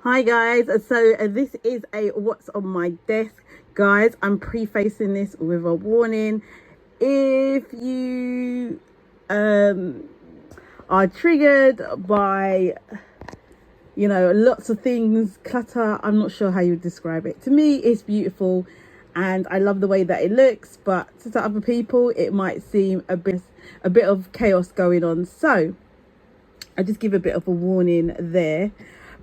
Hi guys, so this is a what's on my desk. Guys, I'm prefacing this with a warning. If you are triggered by lots of things, clutter, I'm not sure how you would describe it. To me it's beautiful and I love the way that it looks, but to other people it might seem a bit of chaos going on. So I just give a bit of a warning there.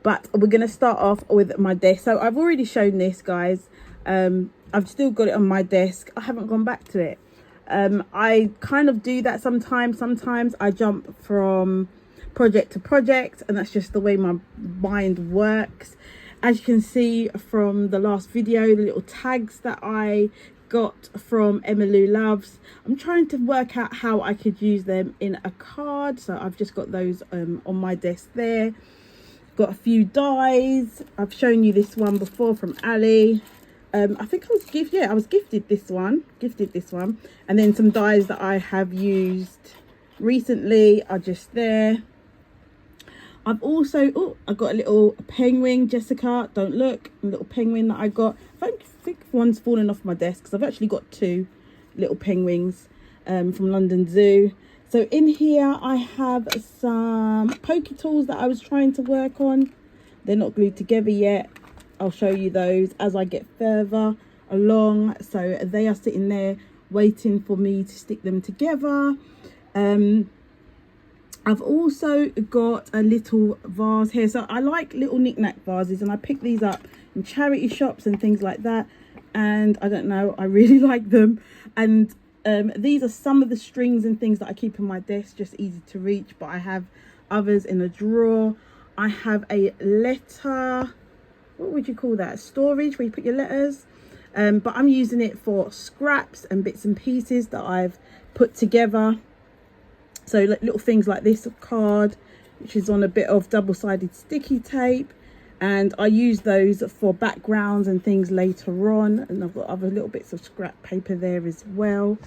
But we're going to start off with my desk. So I've already shown this, guys. I've still got it on my desk. I haven't gone back to it. I kind of do that sometimes. Sometimes I jump from project to project, and that's just the way my mind works. As you can see from the last video, the little tags that I got from Emmylou Loves, I'm trying to work out how I could use them in a card. So I've just got those on my desk there. Got a few dies. I've shown you this one before from Ali. I think I was gifted this one, and then some dies that I have used recently are just there. I've also I got a little penguin, Jessica, don't look, a little penguin that I got. I think one's fallen off my desk because I've actually got two little penguins from London Zoo. So in here I have some Poké tools that I was trying to work on. They're not glued together yet. I'll show you those as I get further along. So they are sitting there waiting for me to stick them together. I've also got a little vase here. So I like little knick-knack vases, and I pick these up in charity shops and things like that. And I don't know, I really like them. And these are some of the strings and things that I keep on my desk, just easy to reach. But I have others in a drawer. I have a letter, what would you call that? Storage, where you put your letters. But I'm using it for scraps and bits and pieces that I've put together. So little things like this card, which is on a bit of double-sided sticky tape, and I use those for backgrounds and things later on. And I've got other little bits of scrap paper there as well.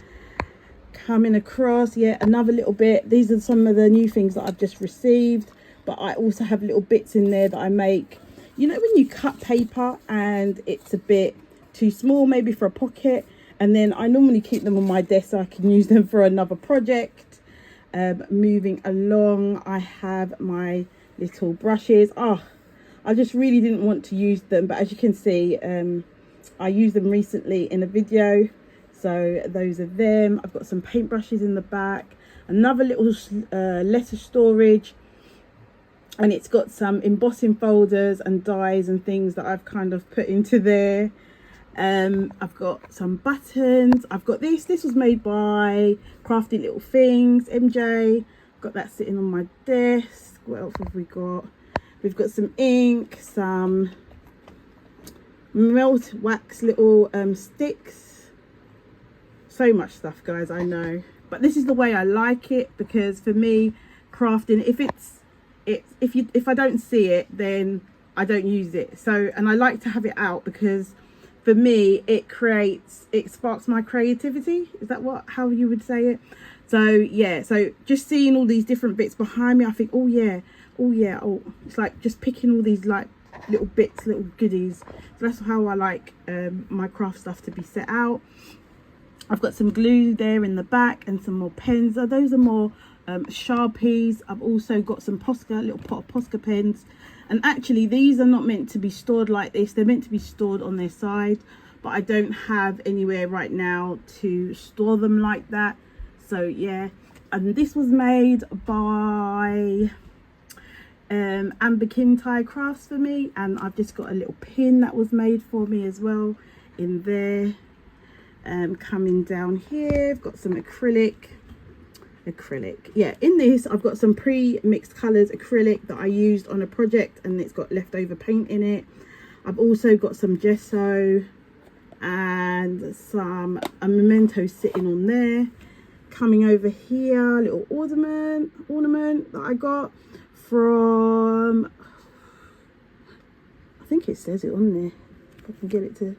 Coming across, yeah, another little bit. These are some of the new things that I've just received, but I also have little bits in there that I make. You know when you cut paper and it's a bit too small maybe for a pocket, and then I normally keep them on my desk so I can use them for another project. Moving along, I have my little brushes. I just really didn't want to use them, but as you can see, I used them recently in a video, so those are them. I've got some paintbrushes in the back, another little letter storage, and it's got some embossing folders and dies and things that I've kind of put into there. I've got some buttons. I've got this was made by Crafty Little Things, MJ. Got that sitting on my desk. What else have we got? We've got some ink, some melt wax little sticks. So much stuff, guys, I know, but this is the way I like it, because for me, crafting, if I don't see it, then I don't use it. So, and I like to have it out because for me it sparks my creativity. Is that how you would say it? So yeah, so just seeing all these different bits behind me, I think, oh it's like just picking all these like little bits, little goodies. So that's how I like my craft stuff to be set out. I've got some glue there in the back and some more pens. Those are more Sharpies. I've also got some Posca, little pot of Posca pens. And actually these are not meant to be stored like this. They're meant to be stored on their side, but I don't have anywhere right now to store them like that. So yeah, and this was made by Amber Kintyre Crafts for me, and I've just got a little pin that was made for me as well in there. Coming down here, I've got some acrylic, yeah, in this I've got some pre-mixed colors acrylic that I used on a project, and it's got leftover paint in it. I've also got some gesso and a memento sitting on there. Coming over here, a little ornament that I got from, I think it says it on there, if I can get it to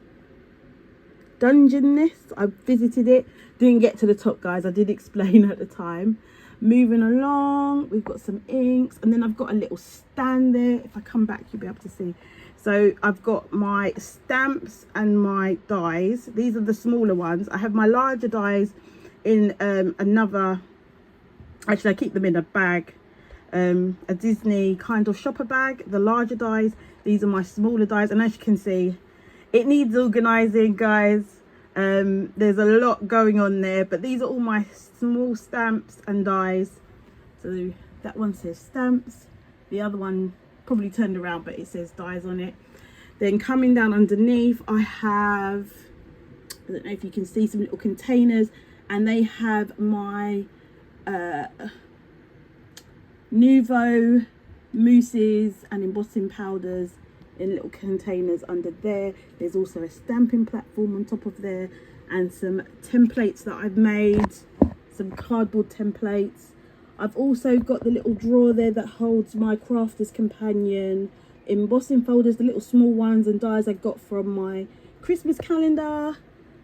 Dungeon Nest. I visited it, didn't get to the top, guys. I did explain at the time. moving along, we've got some inks, and then I've got a little stand there. If I come back, you'll be able to see. So I've got my stamps and my dies. These are the smaller ones. I have my larger dies in another, actually I keep them in a bag, a Disney kind of shopper bag. The larger dies, these are my smaller dies, and as you can see, it needs organizing, guys. There's a lot going on there, but these are all my small stamps and dies. So that one says stamps, the other one probably turned around, but it says dies on it. Then coming down underneath, I have, I don't know if you can see, some little containers, and they have my Nuvo mousses and embossing powders in little containers under there. There's also a stamping platform on top of there, and some templates that I've made, some cardboard templates. I've also got the little drawer there that holds my Crafter's Companion embossing folders, the little small ones and dies I got from my Christmas calendar.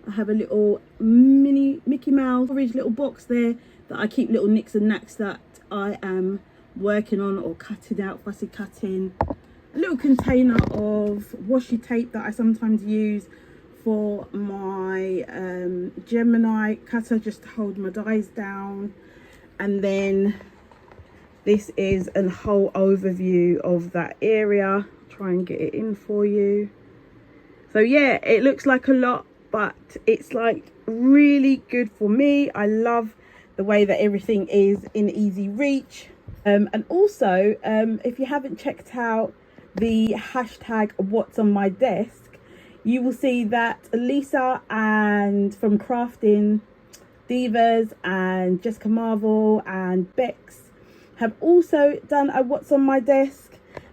I have a little mini Mickey Mouse storage little box there that I keep little nicks and knacks that I am working on or cutting out, fussy cutting. A little container of washi tape that I sometimes use for my Gemini cutter, just to hold my dies down. And then this is a whole overview of that area. Try and get it in for you. So yeah, it looks like a lot, but it's like really good for me. I love the way that everything is in easy reach. And also, if you haven't checked out the hashtag what's on my desk, you will see that Lisa and from Crafting Divas and Jessica Marvel and Bex have also done a what's on my desk,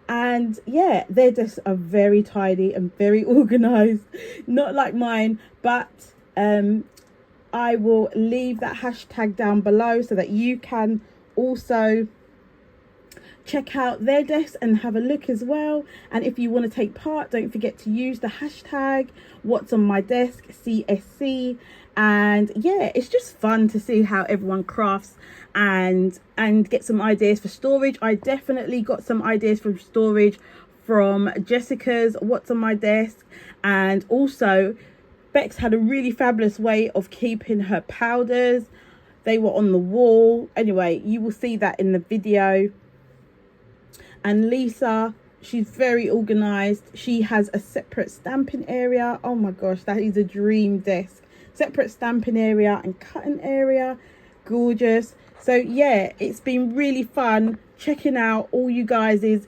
and yeah, their desks are very tidy and very organized, not like mine, but I will leave that hashtag down below so that you can also check out their desks and have a look as well. And if you want to take part, don't forget to use the hashtag what's on my desk CSC. And yeah, it's just fun to see how everyone crafts and get some ideas for storage. I definitely got some ideas from storage from Jessica's what's on my desk, and also Bex had a really fabulous way of keeping her powders. They were on the wall. Anyway, you will see that in the video. And Lisa, she's very organized. She has a separate stamping area. Oh my gosh, that is a dream desk. Separate stamping area and cutting area. Gorgeous. So yeah, it's been really fun checking out all you guys's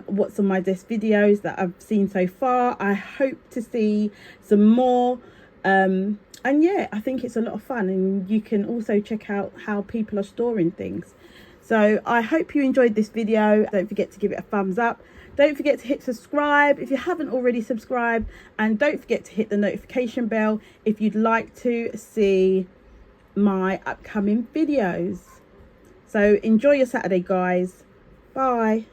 what's on my desk videos that I've seen so far. I hope to see some more, and yeah, I think it's a lot of fun, and you can also check out how people are storing things. So I hope you enjoyed this video. Don't forget to give it a thumbs up. Don't forget to hit subscribe if you haven't already subscribed, and don't forget to hit the notification bell if you'd like to see my upcoming videos. So enjoy your Saturday, guys. Bye.